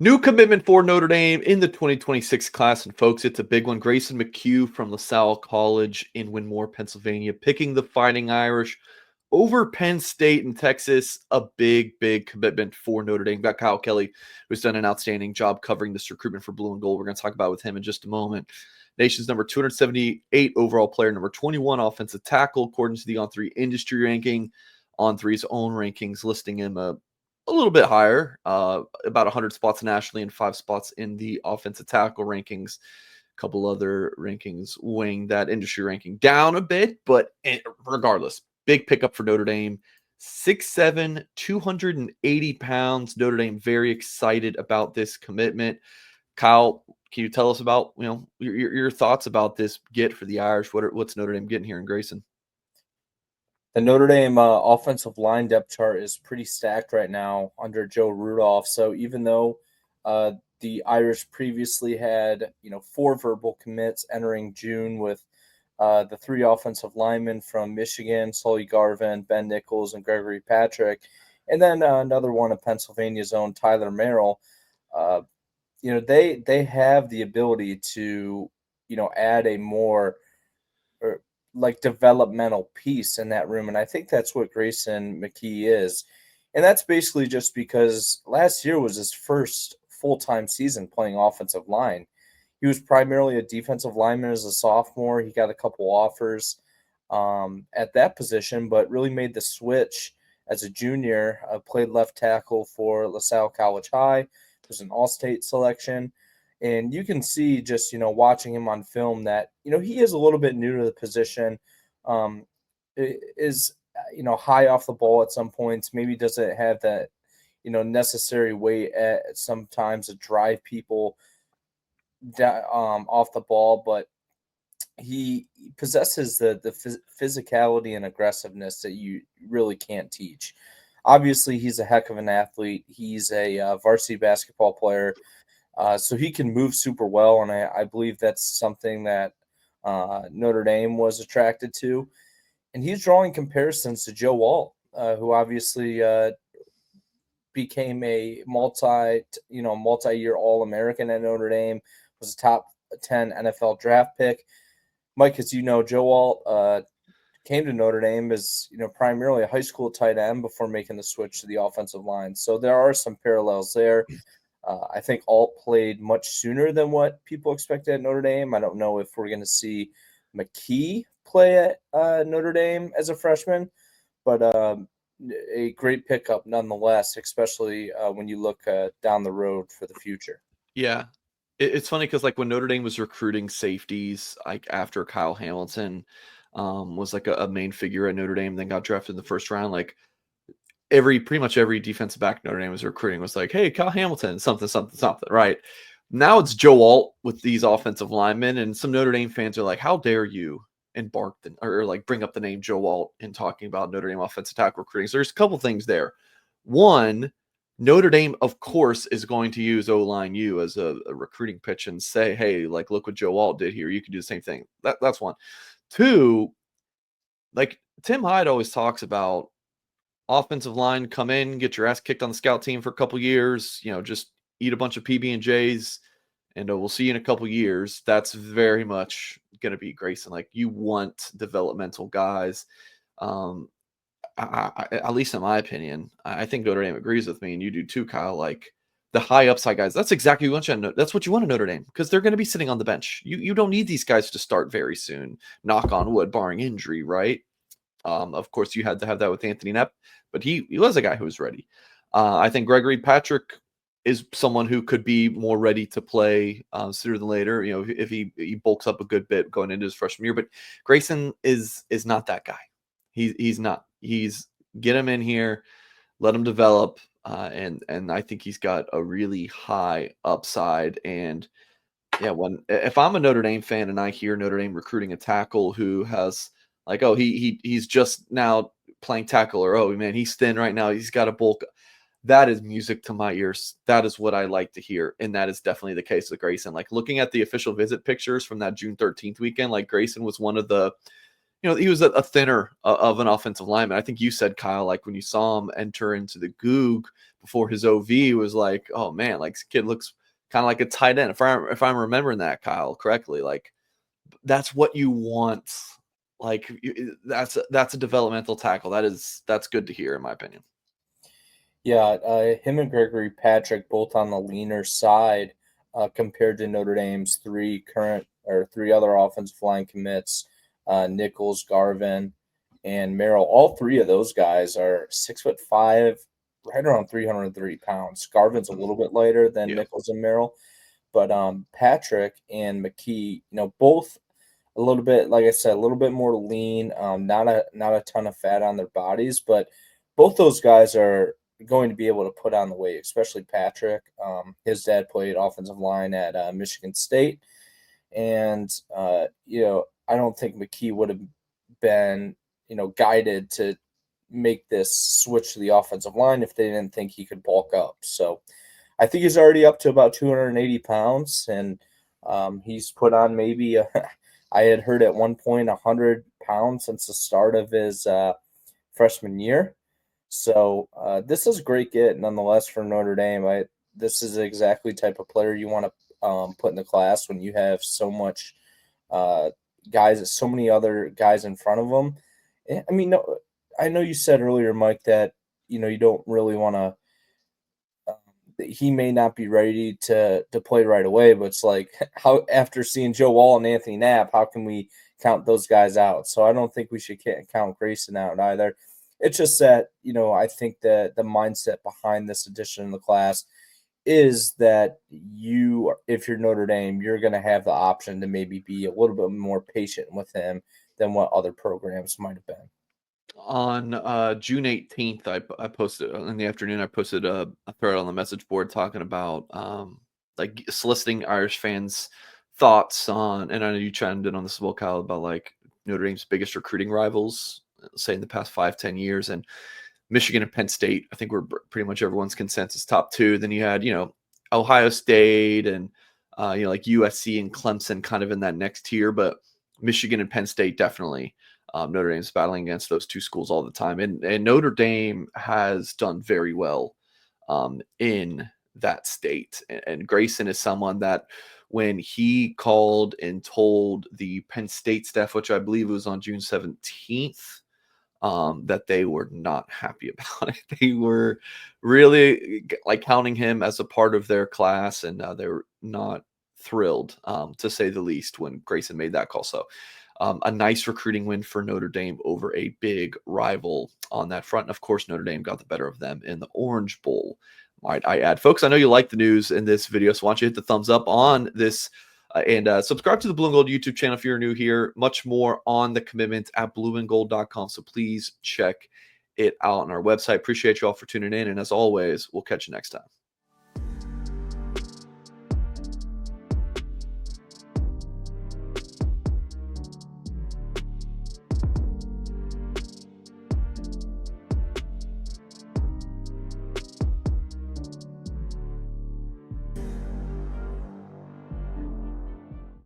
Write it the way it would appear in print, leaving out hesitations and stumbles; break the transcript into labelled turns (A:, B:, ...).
A: New commitment for Notre Dame in the 2026 class. And folks, it's a big one. Grayson McKeogh from LaSalle College in Winmore, Pennsylvania, picking the Fighting Irish over Penn State in Texas. A big, big commitment for Notre Dame. Got Kyle Kelly, who's done an outstanding job covering this recruitment for Blue and Gold. We're going to talk about with him in just a moment. Nation's number 278 overall player, number 21 offensive tackle, according to the On3 industry ranking. On3's own rankings listing him a little bit higher, about 100 spots nationally and 5 spots in the offensive tackle rankings. A couple other rankings weighing that industry ranking down a bit, but regardless, big pickup for Notre Dame. 6'7", 280 pounds. Notre Dame very excited about this commitment. Kyle, can you tell us about your thoughts about this get for the Irish? What's Notre Dame getting here in Grayson?
B: The Notre Dame offensive line depth chart is pretty stacked right now under Joe Rudolph. So even though the Irish previously had 4 verbal commits entering June with the 3 offensive linemen from Michigan, Sully Garvin, Ben Nichols, and Gregory Patrick, and then another one of Pennsylvania's own Tyler Merrill. They have the ability to add a more like developmental piece in that room. And I think that's what Grayson McKeogh is. And that's basically just because last year was his first full-time season playing offensive line. He was primarily a defensive lineman as a sophomore. He got a couple offers at that position, but really made the switch as a junior. Played left tackle for LaSalle College High. Was an all-state selection. And you can see just, watching him on film that, he is a little bit new to the position, is, high off the ball at some points, maybe doesn't have that, necessary weight at sometimes to drive people off the ball, but he possesses the physicality and aggressiveness that you really can't teach. Obviously, he's a heck of an athlete. He's a varsity basketball player. So he can move super well, and I believe that's something that Notre Dame was attracted to. And he's drawing comparisons to Joe Walt, who obviously became a multi-year All-American at Notre Dame, was a top 10 NFL draft pick. Mike, as you know, Joe Walt came to Notre Dame as primarily a high school tight end before making the switch to the offensive line. So there are some parallels there. I think Alt played much sooner than what people expected at Notre Dame. I don't know if we're going to see McKee play at Notre Dame as a freshman, but a great pickup nonetheless, especially when you look down the road for the future.
A: Yeah. It's funny because, like, when Notre Dame was recruiting safeties, like after Kyle Hamilton was like a main figure at Notre Dame, then got drafted in the first round, like pretty much every defensive back Notre Dame was recruiting was like, hey, Kyle Hamilton, something, right? Now it's Joe Walt with these offensive linemen, and some Notre Dame fans are like, how dare you embark or like bring up the name Joe Walt in talking about Notre Dame offensive tackle recruiting. So there's a couple things there. One, Notre Dame, of course, is going to use O-line U as a recruiting pitch and say, hey, like, look what Joe Walt did here. You can do the same thing. That's one. Two, like Tim Hyde always talks about, offensive line, come in, get your ass kicked on the scout team for a couple years, just eat a bunch of PB&Js, and we'll see you in a couple years. That's very much going to be Grayson. Like, you want developmental guys. At least in my opinion, I think Notre Dame agrees with me, and you do too, Kyle. Like, the high upside guys, that's exactly what you want. That's what you want in Notre Dame, because they're going to be sitting on the bench. You don't need these guys to start very soon. Knock on wood, barring injury, right? Of course, you had to have that with Anthony Knapp, but he was a guy who was ready. I think Gregory Patrick is someone who could be more ready to play sooner than later. If he bulks up a good bit going into his freshman year. But Grayson is not that guy. He's not. He's get him in here, let him develop, and I think he's got a really high upside. And yeah, if I'm a Notre Dame fan and I hear Notre Dame recruiting a tackle who has like, oh, he's just now playing tackle, or oh man, he's thin right now, he's got a bulk. That is music to my ears. That is what I like to hear, and that is definitely the case with Grayson. Like, looking at the official visit pictures from that June 13th weekend, like Grayson was one of the he was a thinner of an offensive lineman. I think you said, Kyle, like when you saw him enter into the Goog before his OV, was like, oh man, like this kid looks kind of like a tight end. If I'm remembering that, Kyle, correctly, like that's what you want. Like that's a developmental tackle. That's good to hear, in my opinion.
B: Yeah, him and Gregory Patrick both on the leaner side compared to Notre Dame's three other offensive line commits, Nichols, Garvin, and Merrill. All three of those guys are 6'5", right around 330 pounds. Garvin's a little bit lighter than Nichols and Merrill, but Patrick and McKee, both a little bit, like I said, a little bit more lean, not a ton of fat on their bodies, but both those guys are going to be able to put on the weight, especially Patrick. His dad played offensive line at Michigan State, and I don't think McKee would have been guided to make this switch to the offensive line if they didn't think he could bulk up. So I think he's already up to about 280 pounds, and he's put on maybe I had heard at one point 100 pounds since the start of his freshman year. So this is a great get nonetheless for Notre Dame. This is exactly the type of player you want to put in the class when you have so much so many other guys in front of them. I mean, no, I know you said earlier, Mike, that you don't really want to. He may not be ready to play right away, but it's like how after seeing Joe Wall and Anthony Knapp, how can we count those guys out? So I don't think we should count Grayson out either. It's just that, I think that the mindset behind this addition in the class is that if you're Notre Dame, you're going to have the option to maybe be a little bit more patient with him than what other programs might have been.
A: On June 18th, I posted in the afternoon. I posted a thread on the message board talking about like soliciting Irish fans' thoughts on, and I know you chimed in on this as well, Kyle, about like Notre Dame's biggest recruiting rivals, say in the past 5-10 years, and Michigan and Penn State, I think, were pretty much everyone's consensus top two. Then you had Ohio State and like USC and Clemson kind of in that next tier, but Michigan and Penn State definitely. Notre Dame's battling against those two schools all the time, and Notre Dame has done very well in that state. And Grayson is someone that when he called and told the Penn State staff, which I believe was on June 17th, that they were not happy about it. They were really like counting him as a part of their class, and they were not thrilled, to say the least, when Grayson made that call. So a nice recruiting win for Notre Dame over a big rival on that front. And of course, Notre Dame got the better of them in the Orange Bowl, might I add. Folks, I know you like the news in this video, so why don't you hit the thumbs up on this and subscribe to the Blue and Gold YouTube channel if you're new here. Much more on the commitment at blueandgold.com, so please check it out on our website. Appreciate you all for tuning in, and as always, we'll catch you next time.